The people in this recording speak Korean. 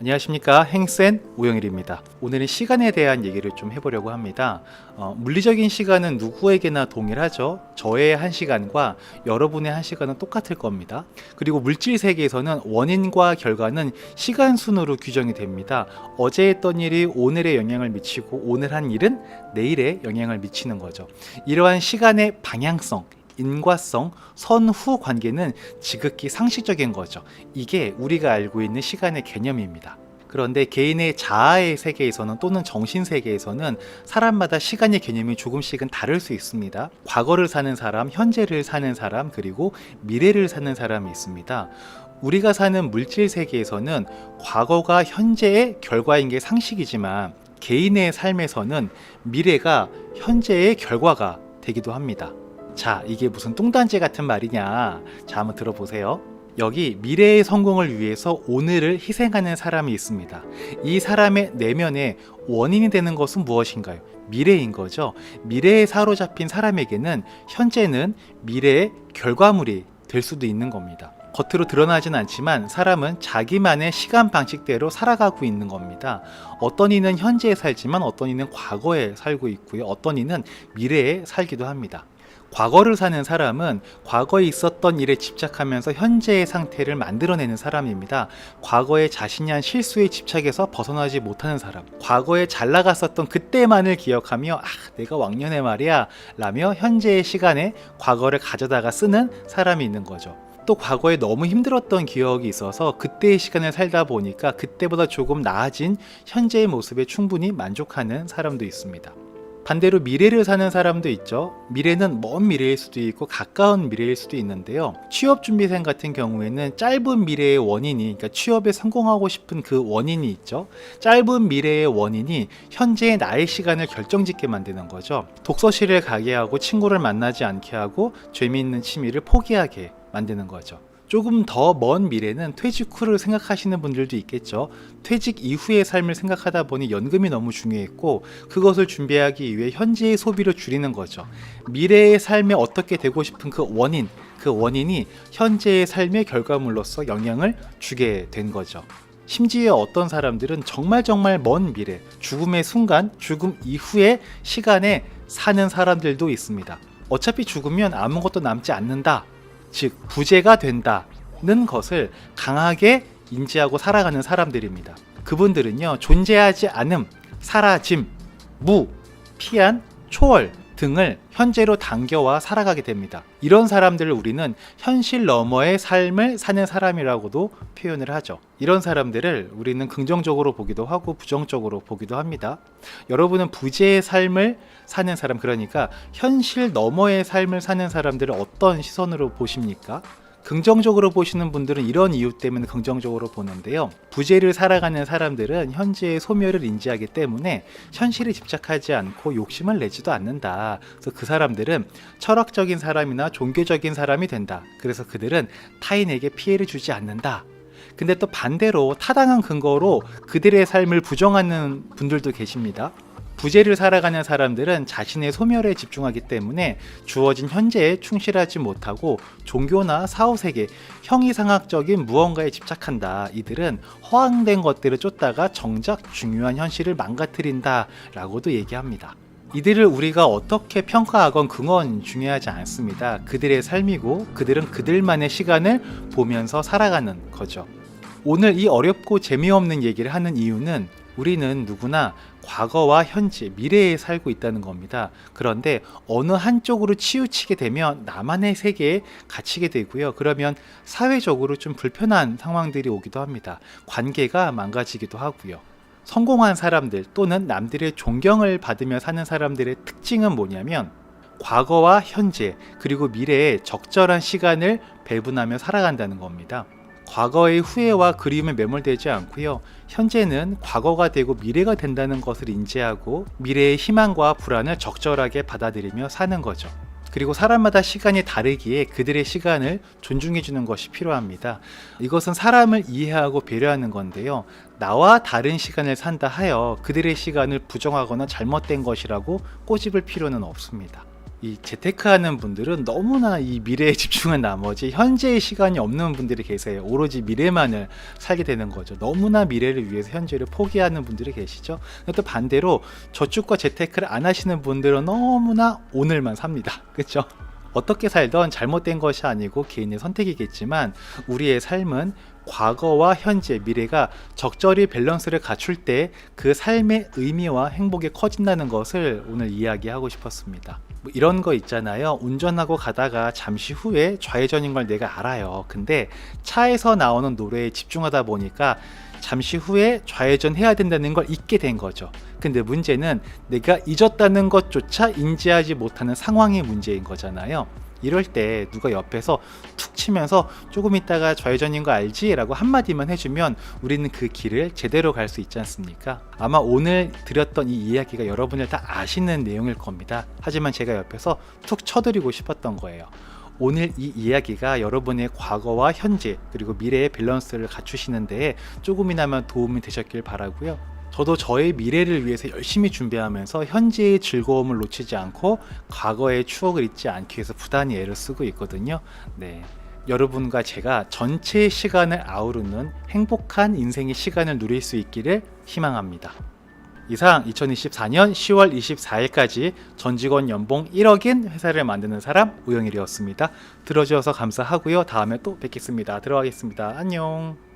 안녕하십니까, 행센 오영일입니다. 오늘은 시간에 대한 얘기를 좀 해보려고 합니다. 물리적인 시간은 누구에게나 동일하죠. 저의 1시간과 여러분의 1시간은 똑같을 겁니다. 그리고 물질 세계에서는 원인과 결과는 시간 순으로 규정이 됩니다. 어제 했던 일이 오늘에 영향을 미치고 오늘 한 일은 내일에 영향을 미치는 거죠. 이러한 시간의 방향성, 인과성, 선후 관계는 지극히 상식적인 거죠. 이게 우리가 알고 있는 시간의 개념입니다. 그런데 개인의 자아의 세계에서는 또는 정신 세계에서는 사람마다 시간의 개념이 조금씩은 다를 수 있습니다. 과거를 사는 사람, 현재를 사는 사람, 그리고 미래를 사는 사람이 있습니다. 우리가 사는 물질 세계에서는 과거가 현재의 결과인 게 상식이지만 개인의 삶에서는 미래가 현재의 결과가 되기도 합니다. 자, 이게 무슨 뚱딴지 같은 말이냐? 자, 한번 들어보세요. 여기 미래의 성공을 위해서 오늘을 희생하는 사람이 있습니다. 이 사람의 내면에 원인이 되는 것은 무엇인가요? 미래인 거죠. 미래에 사로잡힌 사람에게는 현재는 미래의 결과물이 될 수도 있는 겁니다. 겉으로 드러나진 않지만 사람은 자기만의 시간 방식대로 살아가고 있는 겁니다. 어떤 이는 현재에 살지만 어떤 이는 과거에 살고 있고요. 어떤 이는 미래에 살기도 합니다. 과거를 사는 사람은 과거에 있었던 일에 집착하면서 현재의 상태를 만들어내는 사람입니다. 과거에 자신이 한 실수에 집착해서 벗어나지 못하는 사람, 과거에 잘 나갔었던 그때만을 기억하며 내가 왕년에 말이야 라며 현재의 시간에 과거를 가져다가 쓰는 사람이 있는 거죠. 또 과거에 너무 힘들었던 기억이 있어서 그때의 시간을 살다 보니까 그때보다 조금 나아진 현재의 모습에 충분히 만족하는 사람도 있습니다. 반대로 미래를 사는 사람도 있죠. 미래는 먼 미래일 수도 있고 가까운 미래일 수도 있는데요. 취업준비생 같은 경우에는 짧은 미래의 원인이, 그러니까 취업에 성공하고 싶은 그 원인이 있죠. 짧은 미래의 원인이 현재의 나의 시간을 결정짓게 만드는 거죠. 독서실을 가게 하고 친구를 만나지 않게 하고 재미있는 취미를 포기하게 만드는 거죠. 조금 더 먼 미래는 퇴직 후를 생각하시는 분들도 있겠죠. 퇴직 이후의 삶을 생각하다 보니 연금이 너무 중요했고 그것을 준비하기 위해 현재의 소비를 줄이는 거죠. 미래의 삶에 어떻게 되고 싶은 그 원인이 현재의 삶의 결과물로서 영향을 주게 된 거죠. 심지어 어떤 사람들은 정말 먼 미래, 죽음의 순간, 죽음 이후의 시간에 사는 사람들도 있습니다. 어차피 죽으면 아무것도 남지 않는다, 즉 부재가 된다는 것을 강하게 인지하고 살아가는 사람들입니다. 그분들은요, 존재하지 않음, 사라짐, 무, 피한, 초월 등을 현재로 당겨와 살아가게 됩니다. 이런 사람들을 우리는 현실 너머의 삶을 사는 사람이라고도 표현을 하죠. 이런 사람들을 우리는 긍정적으로 보기도 하고 부정적으로 보기도 합니다. 여러분은 부재의 삶을 사는 사람, 그러니까 현실 너머의 삶을 사는 사람들을 어떤 시선으로 보십니까? 긍정적으로 보시는 분들은 이런 이유 때문에 긍정적으로 보는데요. 부재를 살아가는 사람들은 현재의 소멸을 인지하기 때문에 현실에 집착하지 않고 욕심을 내지도 않는다. 그래서 그 사람들은 철학적인 사람이나 종교적인 사람이 된다. 그래서 그들은 타인에게 피해를 주지 않는다. 근데 또 반대로 타당한 근거로 그들의 삶을 부정하는 분들도 계십니다. 부재를 살아가는 사람들은 자신의 소멸에 집중하기 때문에 주어진 현재에 충실하지 못하고 종교나 사후세계, 형이상학적인 무언가에 집착한다. 이들은 허황된 것들을 쫓다가 정작 중요한 현실을 망가뜨린다 라고도 얘기합니다. 이들을 우리가 어떻게 평가하건 그건 중요하지 않습니다. 그들의 삶이고 그들은 그들만의 시간을 보면서 살아가는 거죠. 오늘 이 어렵고 재미없는 얘기를 하는 이유는 우리는 누구나 과거와 현재, 미래에 살고 있다는 겁니다. 그런데 어느 한쪽으로 치우치게 되면 나만의 세계에 갇히게 되고요. 그러면 사회적으로 좀 불편한 상황들이 오기도 합니다. 관계가 망가지기도 하고요. 성공한 사람들 또는 남들의 존경을 받으며 사는 사람들의 특징은 뭐냐면 과거와 현재 그리고 미래에 적절한 시간을 배분하며 살아간다는 겁니다. 과거의 후회와 그리움에 매몰되지 않고요. 현재는 과거가 되고 미래가 된다는 것을 인지하고 미래의 희망과 불안을 적절하게 받아들이며 사는 거죠. 그리고 사람마다 시간이 다르기에 그들의 시간을 존중해 주는 것이 필요합니다. 이것은 사람을 이해하고 배려하는 건데요. 나와 다른 시간을 산다 하여 그들의 시간을 부정하거나 잘못된 것이라고 꼬집을 필요는 없습니다. 이 재테크하는 분들은 너무나 이 미래에 집중한 나머지 현재의 시간이 없는 분들이 계세요. 오로지 미래만을 살게 되는 거죠. 너무나 미래를 위해서 현재를 포기하는 분들이 계시죠. 또 반대로 저축과 재테크를 안 하시는 분들은 너무나 오늘만 삽니다. 그렇죠? 어떻게 살던 잘못된 것이 아니고 개인의 선택이겠지만 우리의 삶은 과거와 현재, 미래가 적절히 밸런스를 갖출 때 그 삶의 의미와 행복이 커진다는 것을 오늘 이야기하고 싶었습니다. 뭐 이런 거 있잖아요. 운전하고 가다가 잠시 후에 좌회전인 걸 내가 알아요. 근데 차에서 나오는 노래에 집중하다 보니까 잠시 후에 좌회전 해야 된다는 걸 잊게 된 거죠. 근데 문제는 내가 잊었다는 것조차 인지하지 못하는 상황이 문제인 거잖아요. 이럴 때 누가 옆에서 툭 치면서 조금 있다가 좌회전인 거 알지? 라고 한마디만 해주면 우리는 그 길을 제대로 갈 수 있지 않습니까? 아마 오늘 드렸던 이 이야기가 여러분들 다 아시는 내용일 겁니다. 하지만 제가 옆에서 툭 쳐드리고 싶었던 거예요. 오늘 이 이야기가 여러분의 과거와 현재 그리고 미래의 밸런스를 갖추시는 데에 조금이나마 도움이 되셨길 바라고요. 저도 저의 미래를 위해서 열심히 준비하면서 현재의 즐거움을 놓치지 않고 과거의 추억을 잊지 않기 위해서 부단히 애를 쓰고 있거든요. 네. 여러분과 제가 전체 시간을 아우르는 행복한 인생의 시간을 누릴 수 있기를 희망합니다. 이상 2024년 10월 24일까지 전 직원 연봉 1억인 회사를 만드는 사람 우영일이었습니다. 들어주셔서 감사하고요. 다음에 또 뵙겠습니다. 들어가겠습니다. 안녕.